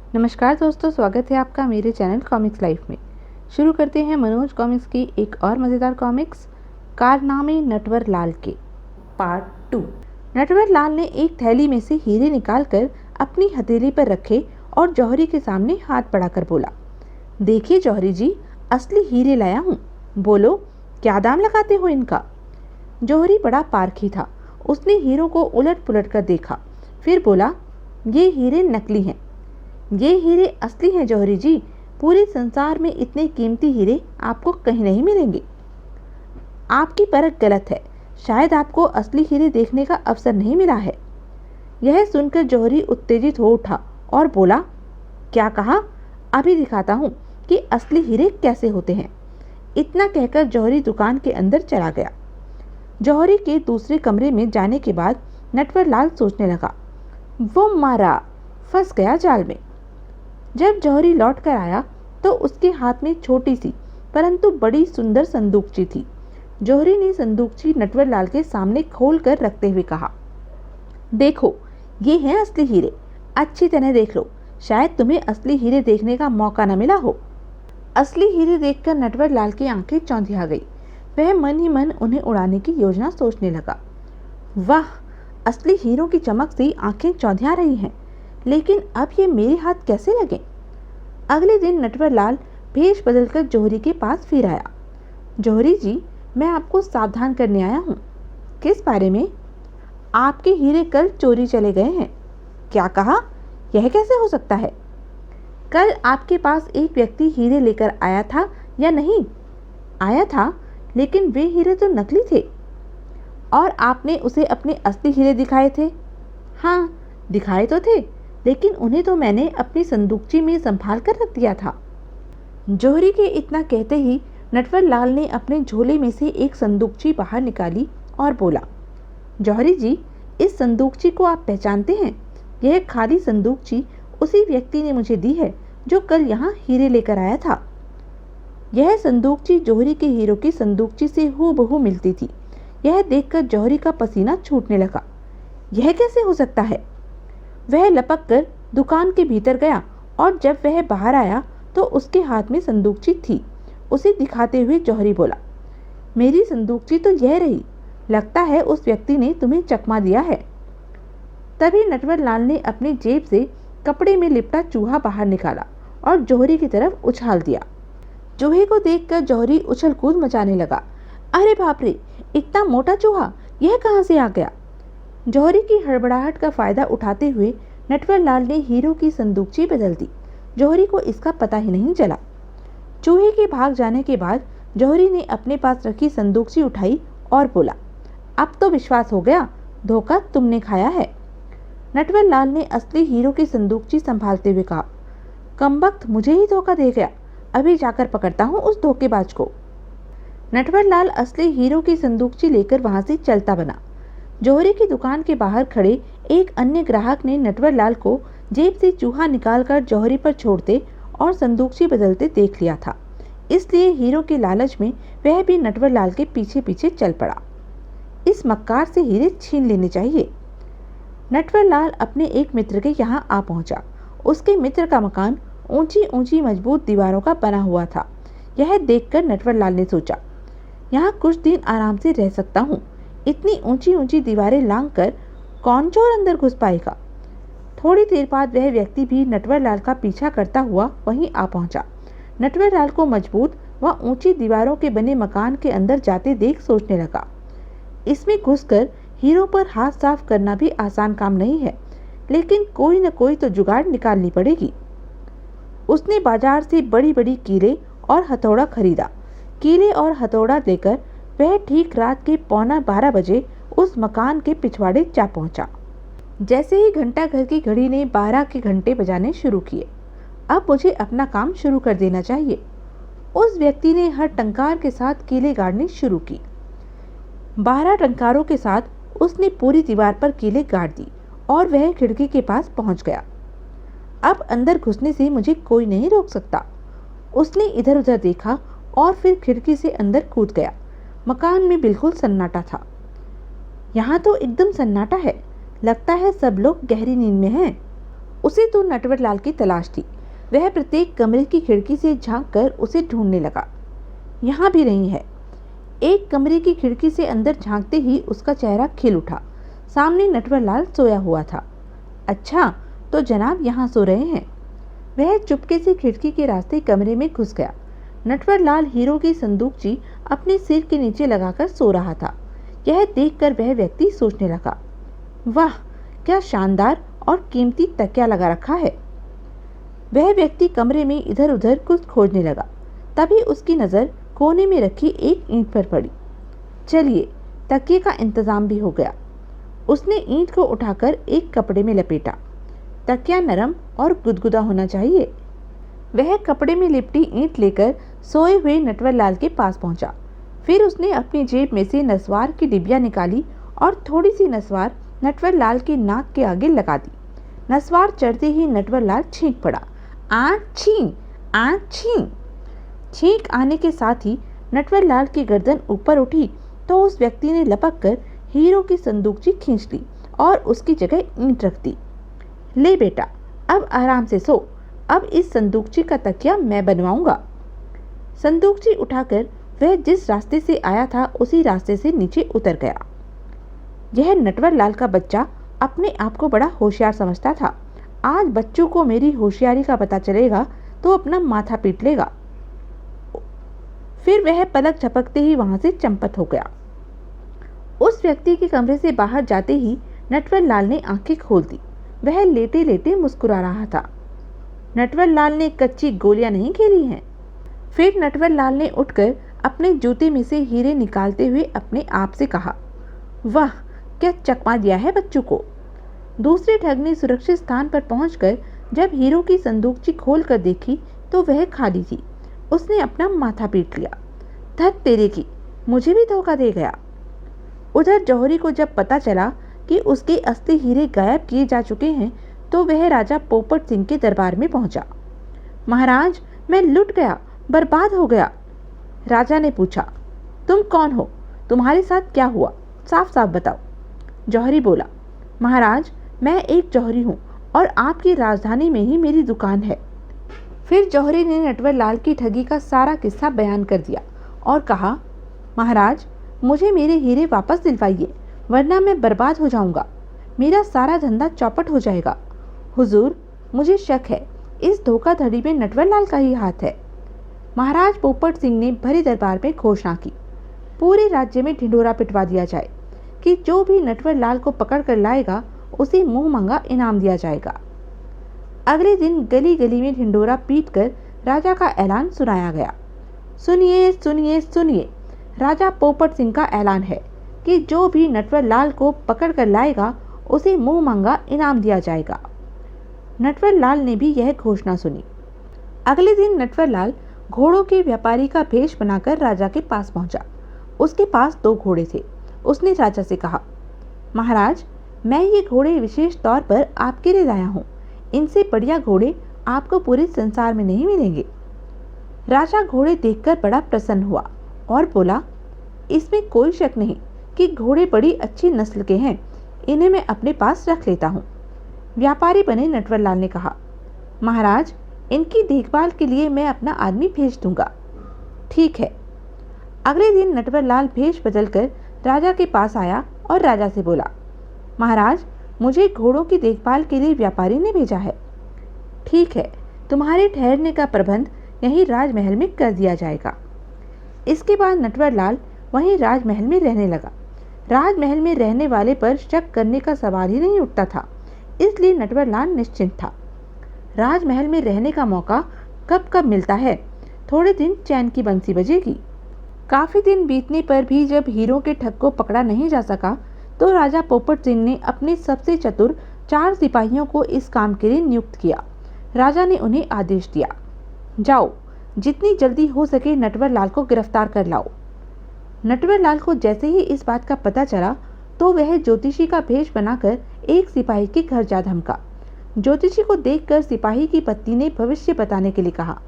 नमस्कार दोस्तों, स्वागत है आपका मेरे चैनल कॉमिक्स लाइफ में। शुरू करते हैं मनोज कॉमिक्स की एक और मज़ेदार कॉमिक्स, कारनामे नटवर लाल के पार्ट 2। नटवर लाल ने एक थैली में से हीरे निकालकर अपनी हथेली पर रखे और जौहरी के सामने हाथ बढ़ाकर बोला, देखिए जौहरी जी, असली हीरे लाया हूँ। बोलो, क्या दाम लगाते हो इनका? जौहरी बड़ा पारखी था। उसने हीरों को उलट पुलट कर देखा, फिर बोला, ये हीरे नकली हैं। ये हीरे असली हैं जौहरी जी। पूरे संसार में इतने कीमती हीरे आपको कहीं नहीं मिलेंगे। आपकी परख गलत है। शायद आपको असली हीरे देखने का अवसर नहीं मिला है। यह सुनकर जौहरी उत्तेजित हो उठा और बोला, क्या कहा? अभी दिखाता हूँ कि असली हीरे कैसे होते हैं। इतना कहकर जौहरी दुकान के अंदर चला गया। जौहरी के दूसरे कमरे में जाने के बाद नटवर लाल सोचने लगा, वो मारा, फंस गया जाल में। जब जौहरी लौट कर आया तो उसके हाथ में छोटी सी परंतु बड़ी सुंदर संदूकची थी। जौहरी ने संदूकची नटवर लाल के सामने खोल कर रखते हुए कहा, देखो, ये हैं असली हीरे। अच्छी तरह देख लो, शायद तुम्हें असली हीरे देखने का मौका न मिला हो। असली हीरे देखकर नटवर लाल की आंखें चौंधिया गई। वह मन ही मन उन्हें उड़ाने की योजना सोचने लगा। वाह, असली हीरों की चमक से आंखें चौंधिया रही हैं, लेकिन अब ये मेरे हाथ कैसे लगे? अगले दिन नटवर लाल भेष बदलकर जौहरी के पास फिर आया। जौहरी जी, मैं आपको सावधान करने आया हूँ। किस बारे में? आपके हीरे कल चोरी चले गए हैं। क्या कहा? यह कैसे हो सकता है? कल आपके पास एक व्यक्ति हीरे लेकर आया था या नहीं? आया था, लेकिन वे हीरे तो नकली थे। और आपने उसे अपने असली हीरे दिखाए थे? हाँ, दिखाए तो थे, लेकिन उन्हें तो मैंने अपनी संदूकची में संभाल कर रख दिया था। जौहरी के इतना कहते ही नटवर लाल ने अपने झोले में से एक संदूकची बाहर निकाली और बोला, जौहरी जी, इस संदूकची को आप पहचानते हैं? यह खाली संदूकची उसी व्यक्ति ने मुझे दी है जो कल यहाँ हीरे लेकर आया था। यह संदूकची जौहरी के हीरो की संदूकची से हूबहू मिलती थी। यह देखकर जौहरी का पसीना छूटने लगा। यह कैसे हो सकता है? वह लपक कर दुकान के भीतर गया और जब वह बाहर आया तो उसके हाथ में संदूकची थी। उसे दिखाते हुए जौहरी बोला, मेरी संदूकची तो यह रही। लगता है उस व्यक्ति ने तुम्हें चकमा दिया है। तभी नटवर लाल ने अपनी जेब से कपड़े में लिपटा चूहा बाहर निकाला और जौहरी की तरफ उछाल दिया। चूहे को देखकर जौहरी उछल कूद मचाने लगा। अरे बाप रे, इतना मोटा चूहा, यह कहाँ से आ गया? जौहरी की हड़बड़ाहट का फायदा उठाते हुए नटवर लाल ने हीरो की संदूकची बदल दी। जौहरी को इसका पता ही नहीं चला। चूहे के भाग जाने के बाद जौहरी ने अपने पास रखी संदूकची उठाई और बोला, अब तो विश्वास हो गया, धोखा तुमने खाया है। नटवर लाल ने असली हीरो की संदूकची संभालते हुए कहा, कमबख्त मुझे ही धोखा दे गया। अभी जाकर पकड़ता हूँ उस धोखेबाज को। नटवर लाल असली हीरो की संदूकची लेकर वहां से चलता बना। जौहरी की दुकान के बाहर खड़े एक अन्य ग्राहक ने नटवर लाल को जेब से चूहा निकालकर जौहरी पर छोड़ते और संदूकची बदलते देख लिया था। इसलिए हीरो के लालच में वह भी नटवर लाल के पीछे पीछे चल पड़ा। इस मक्कार से हीरे छीन लेने चाहिए। नटवर लाल अपने एक मित्र के यहाँ आ पहुंचा। उसके मित्र का मकान ऊंची ऊंची मजबूत दीवारों का बना हुआ था। यह देखकर नटवर लाल ने सोचा, यहाँ कुछ दिन आराम से रह सकता हूँ। इतनी ऊंची ऊंची दीवारें लांघ कर कौन चोर अंदर घुस पाएगा? थोड़ी देर बाद वह व्यक्ति भी नटवर लाल का पीछा करता हुआ वहीं आ पहुंचा। नटवर लाल को मजबूत व ऊंची दीवारों के बने मकान के अंदर जाते देख सोचने लगा, इसमें घुसकर हीरो पर हाथ साफ करना भी आसान काम नहीं है, लेकिन कोई न कोई तो जुगाड़ निकालनी पड़ेगी। उसने बाजार से बड़ी बड़ी कीले और हथौड़ा खरीदा। कीले और हथौड़ा लेकर वह ठीक रात के 11:15 बजे उस मकान के पिछवाड़े जा पहुंचा। जैसे ही घंटा घर की घड़ी ने 12 के घंटे बजाने शुरू किए, अब मुझे अपना काम शुरू कर देना चाहिए। उस व्यक्ति ने हर टंकार के साथ कीले गाड़नी शुरू की। 12 टंकारों के साथ उसने पूरी दीवार पर कीले गाड़ दी और वह खिड़की के पास पहुंच गया। अब अंदर घुसने से मुझे कोई नहीं रोक सकता। उसने इधर उधर देखा और फिर खिड़की से अंदर कूद गया। मकान में बिल्कुल सन्नाटा था। यहाँ तो एकदम सन्नाटा है। लगता है सब लोग गहरी नींद में हैं। उसे तो नटवर लाल की तलाश थी। वह प्रत्येक कमरे की खिड़की से झांक कर उसे ढूंढने लगा। यहाँ भी नहीं है। एक कमरे की खिड़की से अंदर झांकते ही उसका चेहरा खिल उठा। सामने नटवर लाल सोया हुआ था। अच्छा, तो जनाब यहाँ सो रहे हैं। वह चुपके से खिड़की के रास्ते कमरे में घुस गया। नटवर लाल हीरो की संदूकची अपने सिर के नीचे लगाकर सो रहा था। यह देखकर वह व्यक्ति सोचने लगा, वाह, क्या शानदार और कीमती तकिया लगा रखा है। वह व्यक्ति कमरे में इधर उधर कुछ खोजने लगा। तभी उसकी नज़र कोने में रखी एक ईंट पर पड़ी। चलिए, तकिए का इंतजाम भी हो गया। उसने ईंट को उठाकर एक कपड़े में लपेटा। तकिया नरम और गुदगुदा होना चाहिए। वह कपड़े में लिपटी ईंट लेकर सोए हुए नटवर लाल के पास पहुंचा। फिर उसने अपनी जेब में से नस्वार की डिबिया निकाली और थोड़ी सी नस्वार नटवर लाल की नाक के आगे लगा दी। नस्वार चढ़ते ही नटवर लाल छींक पड़ा। आछी आछी। छींक आने के साथ ही नटवर लाल की गर्दन ऊपर उठी तो उस व्यक्ति ने लपक कर हीरो की संदूकची खींच ली और उसकी जगह ईंट रख दी। ले बेटा, अब आराम से सो। अब इस संदूकची का तकिया मैं बनवाऊंगा। संदूकची उठाकर वह जिस रास्ते से आया था उसी रास्ते से नीचे उतर गया। यह नटवर लाल का बच्चा अपने आप को बड़ा होशियार समझता था। आज बच्चों को मेरी होशियारी का पता चलेगा तो अपना माथा पीट लेगा। फिर वह पलक झपकते ही वहां से चंपत हो गया। उस व्यक्ति के कमरे से बाहर जाते ही नटवर लाल ने आंखें खोल दी। वह लेटे लेटे मुस्कुरा रहा था। नटवर लाल ने कच्ची गोलियां नहीं खेली हैं। फिर नटवर लाल ने उठकर अपने जूते में से हीरे निकालते हुए अपने आप से कहा, वाह, क्या चकमा दिया है बच्चों को। दूसरे ठग ने सुरक्षित स्थान पर पहुंचकर जब हीरो की संदूकची खोल कर देखी तो वह खाली थी। उसने अपना माथा पीट लिया। धत तेरे की, मुझे भी धोखा दे गया। उधर जौहरी को जब पता चला कि उसके असली हीरे गायब किए जा चुके हैं तो वह राजा पोपट सिंह के दरबार में पहुंचा। महाराज, मैं लुट गया, बर्बाद हो गया। राजा ने पूछा, तुम कौन हो? तुम्हारे साथ क्या हुआ? साफ साफ बताओ। जौहरी बोला, महाराज, मैं एक जौहरी हूँ और आपकी राजधानी में ही मेरी दुकान है। फिर जौहरी ने नटवर लाल की ठगी का सारा किस्सा बयान कर दिया और कहा, महाराज, मुझे मेरे हीरे वापस दिलवाइए वरना मैं बर्बाद हो जाऊंगा। मेरा सारा धंधा चौपट हो जाएगा। हुजूर, मुझे शक है इस धोखाधड़ी में नटवर लाल का ही हाथ है। महाराज पोपट सिंह ने भरे दरबार में घोषणा की, पूरे राज्य में ढिंढोरा पिटवा दिया जाए कि जो भी नटवर लाल को पकड़ कर लाएगा उसे मुंह मांगा इनाम दिया जाएगा। अगले दिन गली गली में ढिंढोरा पीटकर राजा का ऐलान सुनाया गया। सुनिए सुनिए सुनिए, राजा पोपट सिंह का ऐलान है कि जो भी नटवर लाल को पकड़ कर लाएगा उसे मुंह मांगा इनाम दिया जाएगा। नटवर लाल ने भी यह घोषणा सुनी। अगले दिन नटवर लाल घोड़ों के व्यापारी का भेष बनाकर राजा के पास पहुंचा। उसके पास 2 घोड़े थे। उसने राजा से कहा, महाराज, मैं ये घोड़े विशेष तौर पर आपके लिए लाया हूँ। इनसे बढ़िया घोड़े आपको पूरे संसार में नहीं मिलेंगे। राजा घोड़े देखकर बड़ा प्रसन्न हुआ और बोला, इसमें कोई शक नहीं कि घोड़े बड़ी अच्छी नस्ल के हैं। इन्हें मैं अपने पास रख लेता हूँ। व्यापारी बने नटवर लाल ने कहा, महाराज, इनकी देखभाल के लिए मैं अपना आदमी भेज दूंगा। ठीक है। अगले दिन नटवर लाल भेष बदलकर राजा के पास आया और राजा से बोला, महाराज, मुझे घोड़ों की देखभाल के लिए व्यापारी ने भेजा है। ठीक है, तुम्हारे ठहरने का प्रबंध यहीं राजमहल में कर दिया जाएगा। इसके बाद नटवर लाल वहीं राजमहल में रहने लगा। राजमहल में रहने वाले पर शक करने का सवाल ही नहीं उठता था, इसलिए नटवर लाल निश्चिंत था। राजमहल में रहने का मौका कब कब मिलता है, थोड़े दिन चैन की बंसी बजेगी। काफ़ी दिन बीतने पर भी जब हीरो के ठग को पकड़ा नहीं जा सका तो राजा पोपट सिंह ने अपने सबसे चतुर 4 सिपाहियों को इस काम के लिए नियुक्त किया। राजा ने उन्हें आदेश दिया, जाओ, जितनी जल्दी हो सके नटवर लाल को गिरफ्तार कर लाओ। नटवर लाल को जैसे ही इस बात का पता चला तो वह ज्योतिषी का भेष बनाकर एक सिपाही के घर जा धमका। ज्योतिषी को देखकर सिपाही की पत्नी ने भविष्य बताने के लिए कहा,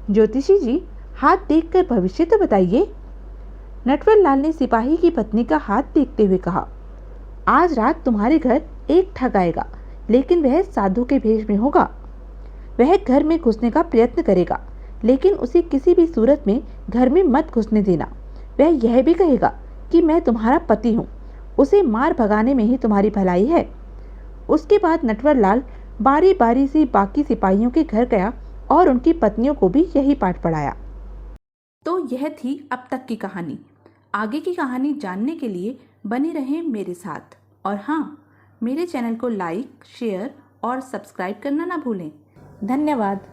ज्योतिषी जी, हाथ देखकर भविष्य तो बताइए। नटवर लाल ने सिपाही की पत्नी का हाथ देखते हुए कहा, आज रात तुम्हारे घर एक ठग आएगा। लेकिन वह साधु के भेष में होगा। वह घर में घुसने का प्रयत्न करेगा, लेकिन उसे किसी भी सूरत में घर में मत घुसने देना। वह यह भी कहेगा कि मैं तुम्हारा पति हूँ, उसे मार भगाने में ही तुम्हारी भलाई है। उसके बाद नटवरलाल बारी बारी से बाकी सिपाहियों के घर गया और उनकी पत्नियों को भी यही पाठ पढ़ाया। तो यह थी अब तक की कहानी। आगे की कहानी जानने के लिए बने रहें मेरे साथ। और हाँ, मेरे चैनल को लाइक, शेयर और सब्सक्राइब करना ना भूलें। धन्यवाद।